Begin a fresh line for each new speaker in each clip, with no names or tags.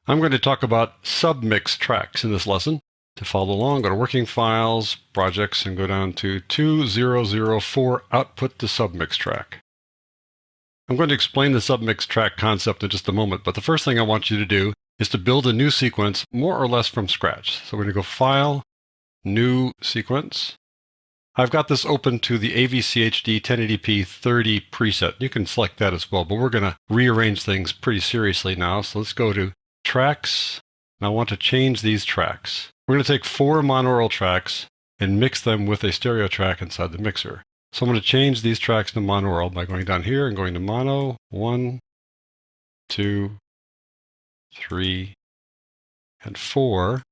I'm going to talk about submix tracks in this lesson. To follow along, go to Working Files, Projects, and go down to 2004 Output to Submix Track. I'm going to explain the submix track concept in just a moment, but the first thing I want you to do is to build a new sequence more or less from scratch. So we're going to go File, New Sequence. I've got this open to the AVCHD 1080p 30 preset. You can select that as well, but we're going to rearrange things pretty seriously now. So let's go to Tracks, and I want to change these tracks. We're going to take 4 monaural tracks and mix them with a stereo track inside the mixer. So I'm going to change these tracks to monaural by going down here and going to mono, 1, 2, 3, and 4.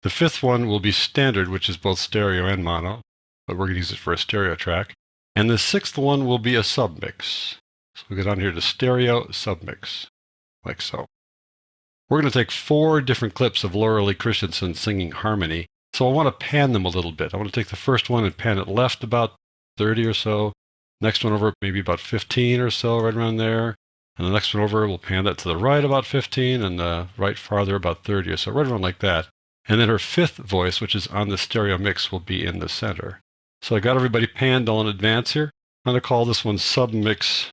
The 5th one will be standard, which is both stereo and mono, but we're going to use it for a stereo track. And the 6th one will be a submix. So we go down here to stereo submix, like so. We're going to take 4 different clips of Laura Lee Christensen singing harmony. So I want to pan them a little bit. I want to take the first one and pan it left about 30 or so. Next one over maybe about 15 or so, right around there. And the next one over, we'll pan that to the right about 15, and the right farther about 30 or so, right around like that. And then her 5th voice, which is on the stereo mix, will be in the center. So I got everybody panned all in advance here. I'm going to call this one Submix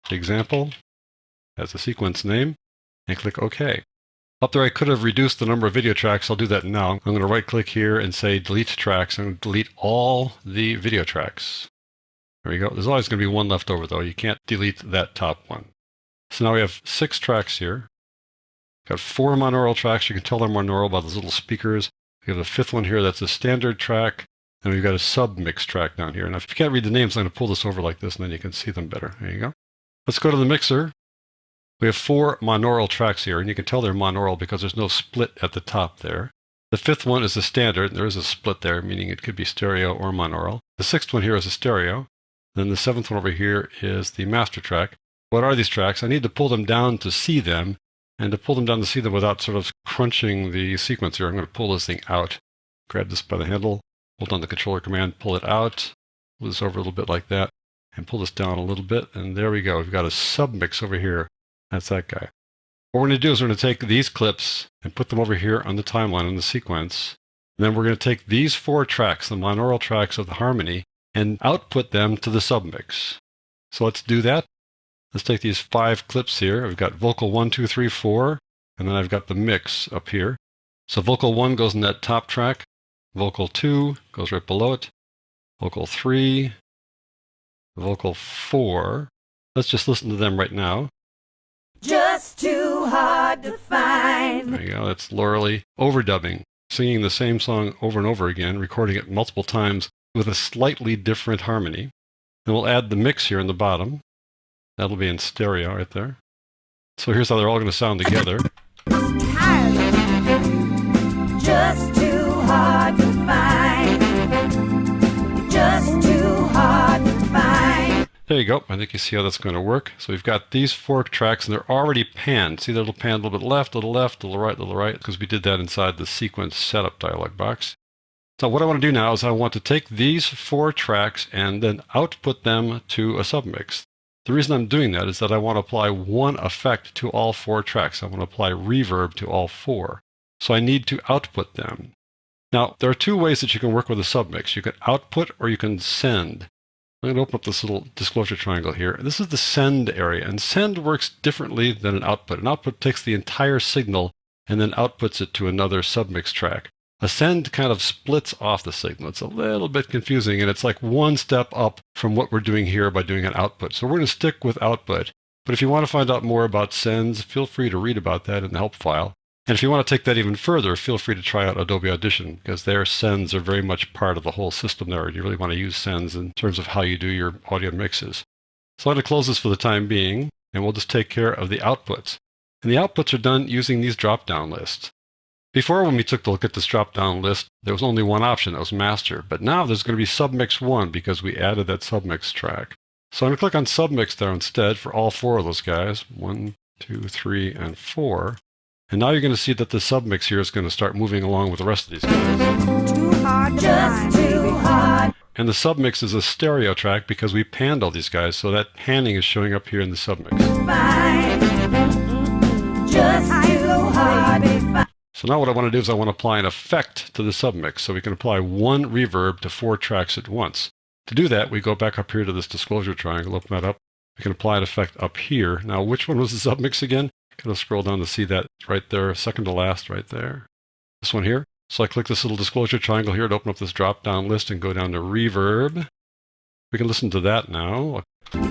Example as a sequence name, and click OK. Up there I could have reduced the number of video tracks. I'll do that now. I'm going to right click here and say delete tracks. I'm going to delete all the video tracks. There we go. There's always going to be one left over though. You can't delete that top one. So now we have 6 tracks here. Got 4 monaural tracks. You can tell they're monaural by those little speakers. We have the 5th one here. That's a standard track. And we've got a submix track down here. Now if you can't read the names, I'm going to pull this over like this and then you can see them better. There you go. Let's go to the mixer. We have 4 monaural tracks here, and you can tell they're monaural because there's no split at the top there. The 5th one is a standard, and there is a split there, meaning it could be stereo or monaural. The 6th one here is a stereo. Then the 7th one over here is the master track. What are these tracks? I need to pull them down to see them, and to pull them down to see them without sort of crunching the sequence here, I'm going to pull this thing out. Grab this by the handle, hold down the controller command, pull it out, pull this over a little bit like that, and pull this down a little bit, and there we go. We've got a submix over here. That's that guy. What we're going to do is we're going to take these clips and put them over here on the timeline in the sequence. And then we're going to take these 4 tracks, the monaural tracks of the harmony, and output them to the submix. So let's do that. Let's take these 5 clips here. I've got vocal 1, 2, 3, 4, and then I've got the mix up here. So vocal 1 goes in that top track. Vocal 2 goes right below it. Vocal 3, vocal 4. Let's just listen to them right now.
Just too hard to find.
There you go. That's Laura Lee overdubbing, singing the same song over and over again, recording it multiple times with a slightly different harmony. And we'll add the mix here in the bottom. That'll be in stereo right there. So here's how they're all going to sound together.
Just too hard to find. Just too hard to find.
There you go. I think you see how that's going to work. So we've got these 4 tracks, and they're already panned. See, they'll pan a little bit left, a little left, a little right, because we did that inside the sequence setup dialog box. So what I want to do now is I want to take these 4 tracks and then output them to a submix. The reason I'm doing that is that I want to apply one effect to all 4 tracks. I want to apply reverb to all 4. So I need to output them. Now, there are 2 ways that you can work with a submix. You can output or you can send. I'm going to open up this little disclosure triangle here. This is the send area, and send works differently than an output. An output takes the entire signal and then outputs it to another submix track. A send kind of splits off the signal. It's a little bit confusing, and it's like one step up from what we're doing here by doing an output. So we're going to stick with output. But if you want to find out more about sends, feel free to read about that in the help file. And if you want to take that even further, feel free to try out Adobe Audition, because their sends are very much part of the whole system there, and you really want to use sends in terms of how you do your audio mixes. So I'm going to close this for the time being, and we'll just take care of the outputs. And the outputs are done using these drop-down lists. Before, when we took a look at this drop-down list, there was only one option, that was master. But now there's going to be submix 1 because we added that submix track. So I'm going to click on submix there instead for all 4 of those guys. 1, 2, 3, and 4. And now you're going to see that the submix here is going to start moving along with the rest of these guys.
Too hard to find, too hard.
And the submix is a stereo track because we panned all these guys, so that panning is showing up here in the submix.
Fine. Just too hard.
So now what I want to do is I want to apply an effect to the submix. So we can apply one reverb to 4 tracks at once. To do that, we go back up here to this disclosure triangle, open that up. We can apply an effect up here. Now, which one was the submix again? Kind of scroll down to see that right there, second to last right there. This one here. So I click this little disclosure triangle here to open up this drop-down list and go down to reverb. We can listen to that now.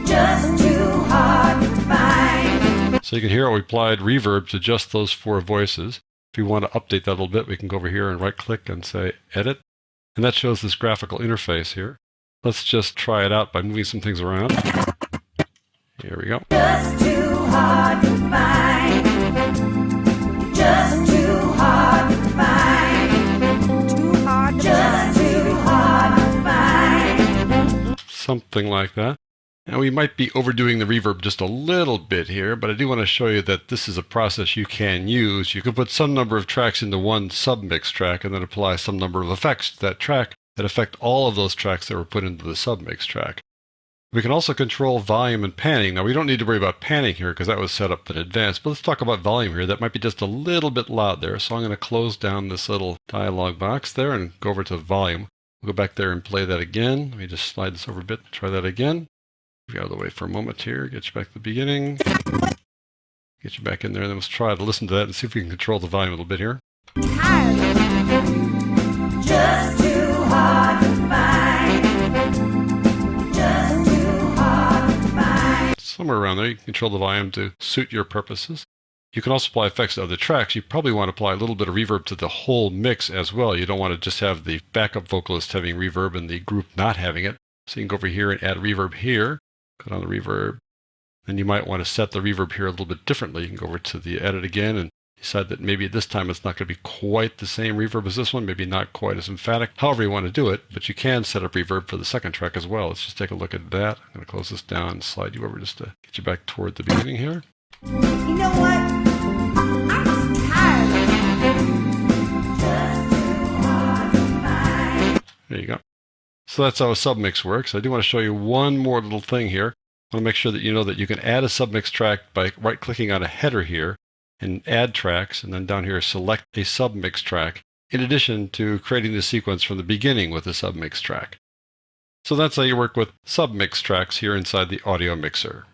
Just too hard to find.
So you can hear we applied reverb to just those 4 voices. If we want to update that a little bit, we can go over here and right-click and say Edit. And that shows this graphical interface here. Let's just try it out by moving some things around. Here we go.
Just too hard to find. Just too hard to find. Too hard. Just too hard to find.
Something like that. Now we might be overdoing the reverb just a little bit here, but I do want to show you that this is a process you can use. You can put some number of tracks into one submix track and then apply some number of effects to that track that affect all of those tracks that were put into the submix track. We can also control volume and panning. Now we don't need to worry about panning here because that was set up in advance, but let's talk about volume here. That might be just a little bit loud there, so I'm going to close down this little dialog box there and go over to volume. We'll go back there and play that again. Let me just slide this over a bit, try that again. Get out of the way for a moment here, get you back to the beginning. Get you back in there, and then let's try to listen to that and see if we can control the volume a little bit here.
Just too hard to find. Just too hard to find.
Somewhere around there, you can control the volume to suit your purposes. You can also apply effects to other tracks. You probably want to apply a little bit of reverb to the whole mix as well. You don't want to just have the backup vocalist having reverb and the group not having it. So you can go over here and add reverb here. Go down the reverb. Then you might want to set the reverb here a little bit differently. You can go over to the edit again and decide that maybe this time it's not going to be quite the same reverb as this one, maybe not quite as emphatic. However you want to do it, but you can set up reverb for the second track as well. Let's just take a look at that. I'm going to close this down and slide you over just to get you back toward the beginning here.
You know what? I'm just tired of it. Just too hard to find.
There you go. So that's how a submix works. I do want to show you one more little thing here. I want to make sure that you know that you can add a submix track by right-clicking on a header here and add tracks, and then down here select a submix track, in addition to creating the sequence from the beginning with a submix track. So that's how you work with submix tracks here inside the audio mixer.